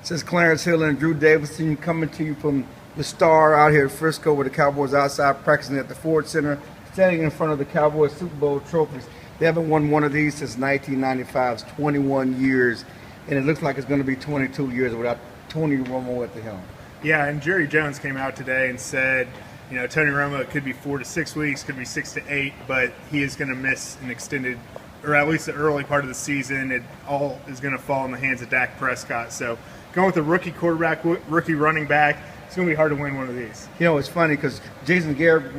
Says Clarence Hill and Drew Davison coming to you from the Star out here at Frisco, where the Cowboys are outside practicing at the Ford Center, standing in front of the Cowboys Super Bowl trophies. They haven't won one of these since 1995's 21 years, and it looks like it's going to be 22 years without Tony Romo at the helm. Yeah, and Jerry Jones came out today and said, Tony Romo, it could be 4 to 6 weeks, could be 6 to 8, but he is going to miss an extended, or at least the early part of the season. It all is going to fall in the hands of Dak Prescott. So going with a rookie quarterback, rookie running back, it's going to be hard to win one of these. It's funny because Jason Garrett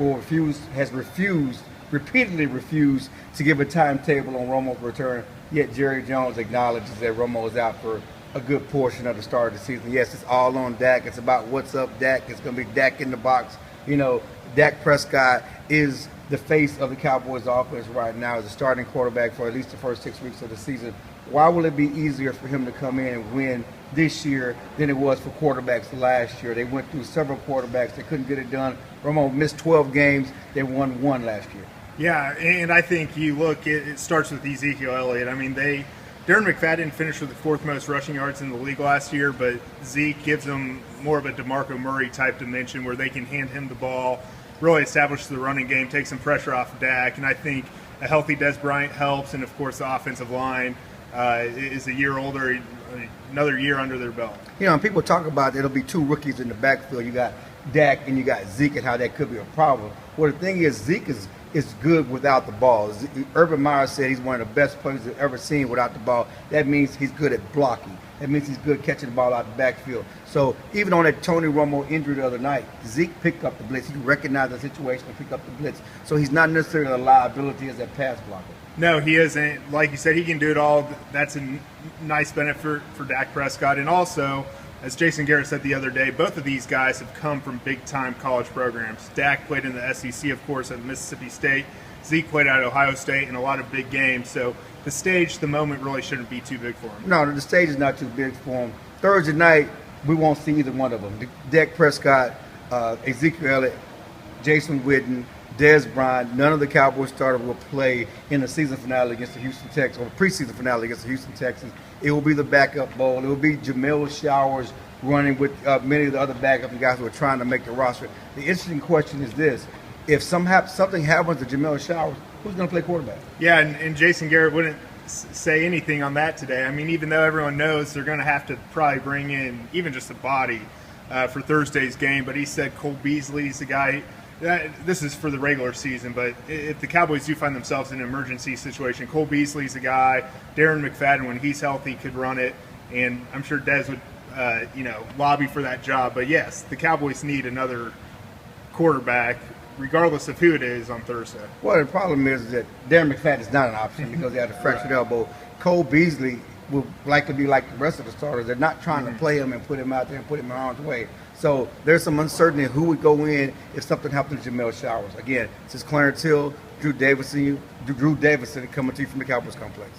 has repeatedly refused to give a timetable on Romo's return, yet Jerry Jones acknowledges that Romo is out for a good portion of the start of the season. Yes, it's all on Dak. It's about what's up, Dak. It's going to be Dak in the box. Dak Prescott is the face of the Cowboys offense right now as a starting quarterback for at least the first 6 weeks of the season. Why will it be easier for him to come in and win this year than it was for quarterbacks last year? They went through several quarterbacks. They couldn't get it done. Romo missed 12 games. They won one last year. Yeah, and I think you look, it starts with Ezekiel Elliott. I mean, Darren McFadden finished with the 4th most rushing yards in the league last year, but Zeke gives them more of a DeMarco Murray type dimension where they can hand him the ball, really establish the running game, take some pressure off of Dak, and I think a healthy Dez Bryant helps, and of course the offensive line is a year older, another year under their belt. And people talk about it'll be 2 rookies in the backfield. You got Dak and you got Zeke, and how that could be a problem. Well, the thing is, Zeke is good without the ball. Urban Meyer said he's one of the best players they've ever seen without the ball. That means he's good at blocking. That means he's good catching the ball out the backfield. So even on that Tony Romo injury the other night, Zeke picked up the blitz. He recognized the situation and picked up the blitz. So he's not necessarily a liability as a pass blocker. No, he isn't. Like you said, he can do it all. That's a nice benefit for Dak Prescott. And also, as Jason Garrett said the other day, both of these guys have come from big-time college programs. Dak played in the SEC, of course, at Mississippi State. Zeke played at Ohio State in a lot of big games. So the moment really shouldn't be too big for him. No, the stage is not too big for him. Thursday night, we won't see either one of them. Dak Prescott, Ezekiel Elliott, Jason Witten, Dez Bryant, none of the Cowboys starters will play in the season finale against the Houston Texans, or the preseason finale against the Houston Texans. It will be the backup bowl. It will be Jamil Showers running with many of the other backup guys who are trying to make the roster. The interesting question is this: if something happens to Jamil Showers, who's going to play quarterback? Yeah, and Jason Garrett wouldn't say anything on that today. I mean, even though everyone knows they're going to have to probably bring in even just a body for Thursday's game, but he said Cole Beasley's the guy. This is for the regular season, but if the Cowboys do find themselves in an emergency situation, Cole Beasley's the guy. Darren McFadden, when he's healthy, could run it, and I'm sure Dez would, lobby for that job. But yes, the Cowboys need another quarterback, regardless of who it is, on Thursday. Well, the problem is that Darren McFadden is not an option because he had a fractured elbow. Cole Beasley will likely be like the rest of the starters. They're not trying to play him and put him out there and put him in harm's way. So there's some uncertainty who would go in if something happened to Jamil Showers. Again, this is Clarence Hill, Drew Davison coming to you from the Cowboys complex.